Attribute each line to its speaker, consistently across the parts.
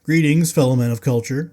Speaker 1: Greetings, fellow men of culture.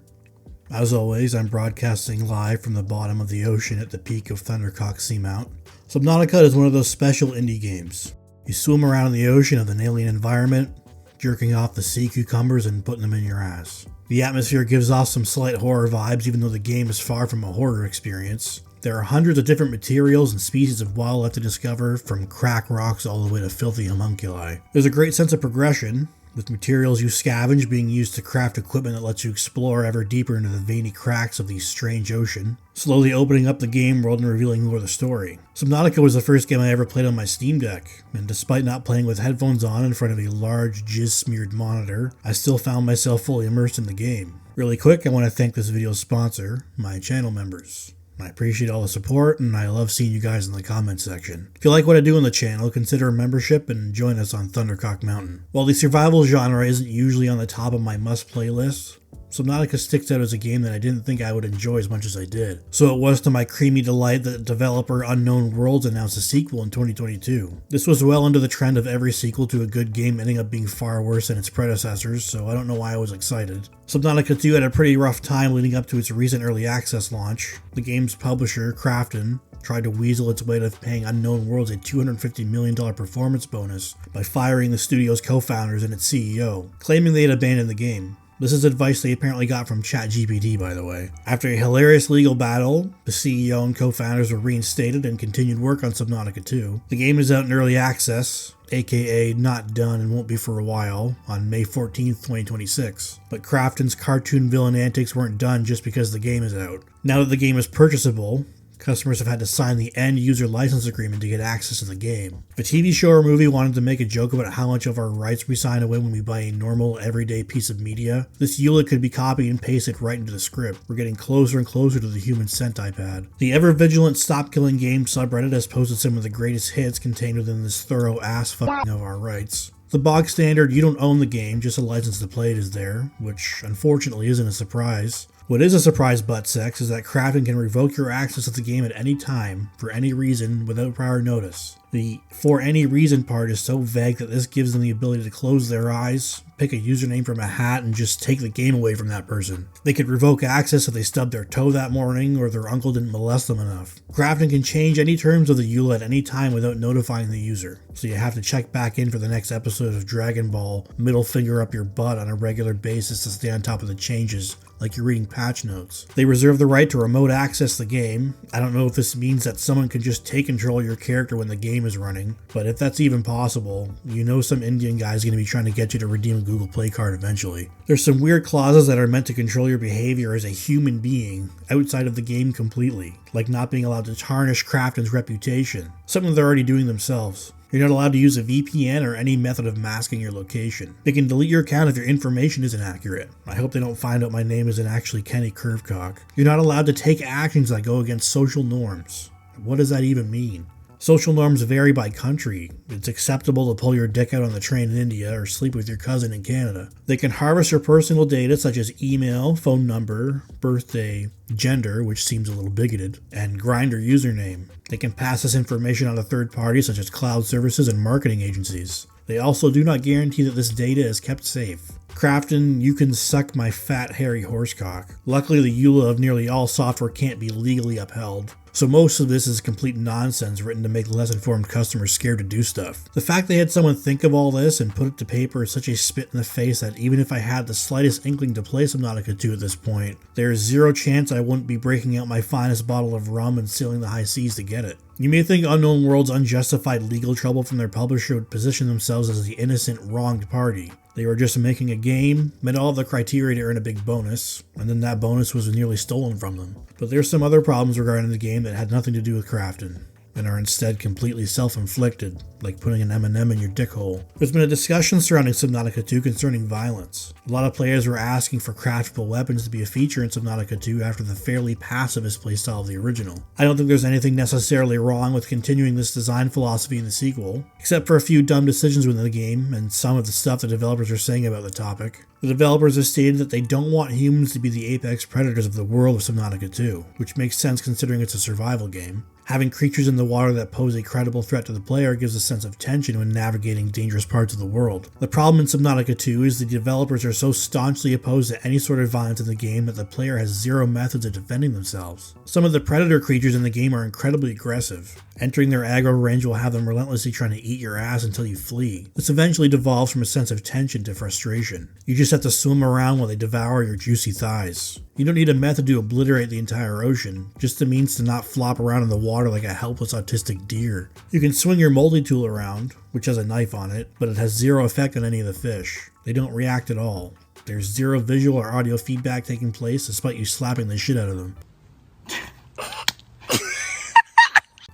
Speaker 1: As always, I'm broadcasting live from the bottom of the ocean at the peak of Thundercock Seamount. Subnautica is one of those special indie games. You swim around in the ocean of an alien environment, jerking off the sea cucumbers and putting them in your ass. The atmosphere gives off some slight horror vibes, even though the game is far from a horror experience. There are hundreds of different materials and species of wildlife to discover, from crack rocks all the way to filthy homunculi. There's a great sense of progression, with materials you scavenge being used to craft equipment that lets you explore ever deeper into the veiny cracks of the strange ocean, slowly opening up the game world and revealing more of the story. Subnautica was the first game I ever played on my Steam Deck, and despite not playing with headphones on in front of a large jizz-smeared monitor, I still found myself fully immersed in the game. Really quick, I want to thank this video's sponsor, my channel members. I appreciate all the support, and I love seeing you guys in the comments section. If you like what I do on the channel, consider a membership and join us on Thundercock Mountain. While the survival genre isn't usually on the top of my must-play list, Subnautica sticks out as a game that I didn't think I would enjoy as much as I did. So it was to my creamy delight that developer Unknown Worlds announced a sequel in 2022. This was well under the trend of every sequel to a good game ending up being far worse than its predecessors, so I don't know why I was excited. Subnautica 2 had a pretty rough time leading up to its recent early access launch. The game's publisher, Krafton, tried to weasel its way to paying Unknown Worlds a $250 million performance bonus by firing the studio's co-founders and its CEO, claiming they had abandoned the game. This is advice they apparently got from ChatGPT, by the way. After a hilarious legal battle, the CEO and co-founders were reinstated and continued work on Subnautica 2. The game is out in early access, aka not done and won't be for a while, on May 14th, 2026. But Krafton's cartoon villain antics weren't done just because the game is out. Now that the game is purchasable, customers have had to sign the end-user license agreement to get access to the game. If a TV show or movie wanted to make a joke about how much of our rights we sign away when we buy a normal, everyday piece of media, this EULA could be copied and pasted right into the script. We're getting closer and closer to the human Sentai pad. The ever-vigilant Stop Killing Game subreddit has posted some of the greatest hits contained within this thorough ass-fucking of our rights. The bog standard, you don't own the game, just a license to play it is there, which unfortunately isn't a surprise. What is a surprise butt sex is that Krafton can revoke your access to the game at any time, for any reason, without prior notice. The "for any reason" part is so vague that this gives them the ability to close their eyes, pick a username from a hat, and just take the game away from that person. They could revoke access if they stubbed their toe that morning, or their uncle didn't molest them enough. Krafton can change any terms of the EULA at any time without notifying the user, so you have to check back in for the next episode of Dragon Ball, middle finger up your butt on a regular basis to stay on top of the changes, like you're reading patch notes. They reserve the right to remote access the game. I don't know if this means that someone can just take control of your character when the game is running, but if that's even possible, you know some Indian guy's going to be trying to get you to redeem a Google Play card eventually. There's some weird clauses that are meant to control your behavior as a human being outside of the game completely, like not being allowed to tarnish Krafton's reputation, something they're already doing themselves. You're not allowed to use a VPN or any method of masking your location. They can delete your account if your information isn't accurate. I hope they don't find out my name isn't actually Kenny Curvecock. You're not allowed to take actions that go against social norms. What does that even mean? Social norms vary by country. It's acceptable to pull your dick out on the train in India or sleep with your cousin in Canada. They can harvest your personal data such as email, phone number, birthday, gender, which seems a little bigoted, and Grindr username. They can pass this information on to third parties such as cloud services and marketing agencies. They also do not guarantee that this data is kept safe. Krafton, you can suck my fat hairy horsecock. Luckily, the EULA of nearly all software can't be legally upheld, so most of this is complete nonsense written to make less informed customers scared to do stuff. The fact they had someone think of all this and put it to paper is such a spit in the face that even if I had the slightest inkling to play Subnautica 2 at this point, there is zero chance I wouldn't be breaking out my finest bottle of rum and sailing the high seas to get it. You may think Unknown Worlds' unjustified legal trouble from their publisher would position themselves as the innocent, wronged party. They were just making a game, met all of the criteria to earn a big bonus, and then that bonus was nearly stolen from them. But there's some other problems regarding the game that had nothing to do with Krafton, and are instead completely self-inflicted, like putting an M&M in your dick hole. There's been a discussion surrounding Subnautica 2 concerning violence. A lot of players were asking for craftable weapons to be a feature in Subnautica 2 after the fairly pacifist playstyle of the original. I don't think there's anything necessarily wrong with continuing this design philosophy in the sequel, except for a few dumb decisions within the game and some of the stuff the developers are saying about the topic. The developers have stated that they don't want humans to be the apex predators of the world of Subnautica 2, which makes sense considering it's a survival game. Having creatures in the water that pose a credible threat to the player gives a sense of tension when navigating dangerous parts of the world. The problem in Subnautica 2 is the developers are so staunchly opposed to any sort of violence in the game that the player has zero methods of defending themselves. Some of the predator creatures in the game are incredibly aggressive. Entering their aggro range will have them relentlessly trying to eat your ass until you flee. This eventually devolves from a sense of tension to frustration. You just have to swim around while they devour your juicy thighs. You don't need a method to obliterate the entire ocean, just the means to not flop around in the water like a helpless autistic deer. You can swing your multi-tool around, which has a knife on it, but it has zero effect on any of the fish. They don't react at all. There's zero visual or audio feedback taking place despite you slapping the shit out of them.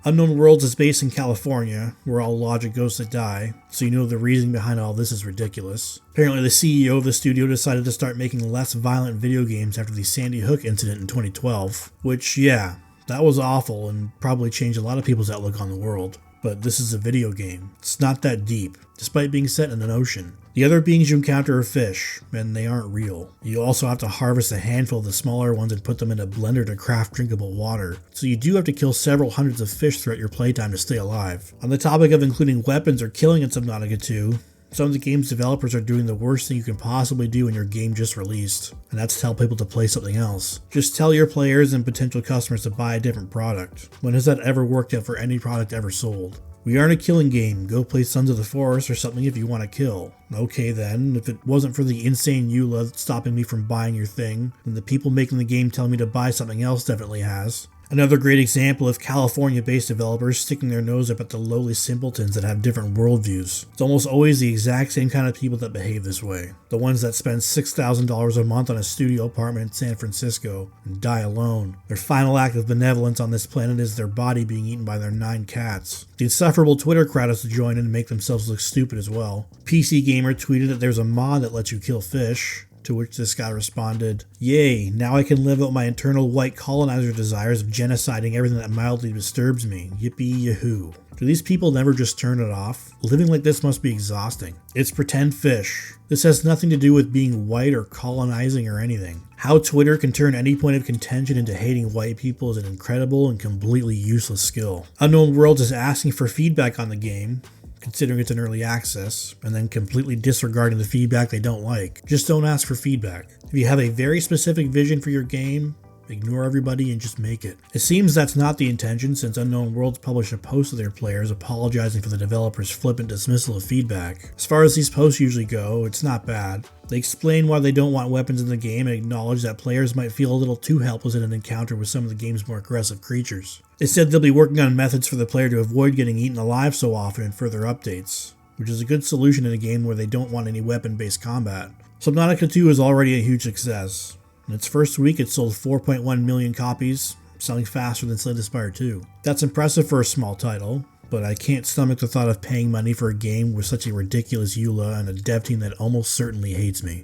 Speaker 1: Unknown Worlds is based in California, where all logic goes to die, so you know the reasoning behind all this is ridiculous. Apparently the CEO of the studio decided to start making less violent video games after the Sandy Hook incident in 2012, which, yeah, that was awful and probably changed a lot of people's outlook on the world. But this is a video game. It's not that deep, despite being set in an ocean. The other beings you encounter are fish, and they aren't real. You also have to harvest a handful of the smaller ones and put them in a blender to craft drinkable water, so you do have to kill several hundreds of fish throughout your playtime to stay alive. On the topic of including weapons or killing in Subnautica 2, some of the game's developers are doing the worst thing you can possibly do when your game just released, and that's tell people to play something else. Just tell your players and potential customers to buy a different product. When has that ever worked out for any product ever sold? We aren't a killing game, go play Sons of the Forest or something if you want to kill. Okay then, if it wasn't for the insane EULA stopping me from buying your thing, then the people making the game telling me to buy something else definitely has. Another great example of California-based developers sticking their nose up at the lowly simpletons that have different worldviews. It's almost always the exact same kind of people that behave this way. The ones that spend $6,000 a month on a studio apartment in San Francisco and die alone. Their final act of benevolence on this planet is their body being eaten by their 9 cats. The insufferable Twitter crowd has to join in and make themselves look stupid as well. PC Gamer tweeted that there's a mod that lets you kill fish. To which this guy responded, "Yay, now I can live out my internal white colonizer desires of genociding everything that mildly disturbs me. Yippee yahoo." Do these people never just turn it off? Living like this must be exhausting. It's pretend fish. This has nothing to do with being white or colonizing or anything. How Twitter can turn any point of contention into hating white people is an incredible and completely useless skill. Unknown Worlds is asking for feedback on the game, considering it's an early access, and then completely disregarding the feedback they don't like. Just don't ask for feedback. If you have a very specific vision for your game, ignore everybody and just make it. It seems that's not the intention, since Unknown Worlds published a post of their players apologizing for the developers' flippant dismissal of feedback. As far as these posts usually go, it's not bad. They explain why they don't want weapons in the game and acknowledge that players might feel a little too helpless in an encounter with some of the game's more aggressive creatures. They said they'll be working on methods for the player to avoid getting eaten alive so often in further updates, which is a good solution in a game where they don't want any weapon-based combat. Subnautica 2 is already a huge success. In its first week, it sold 4.1 million copies, selling faster than Slay the Spire 2. That's impressive for a small title, but I can't stomach the thought of paying money for a game with such a ridiculous EULA and a dev team that almost certainly hates me.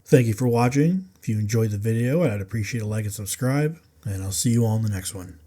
Speaker 1: Thank you for watching. If you enjoyed the video, I'd appreciate a like and subscribe, and I'll see you all in the next one.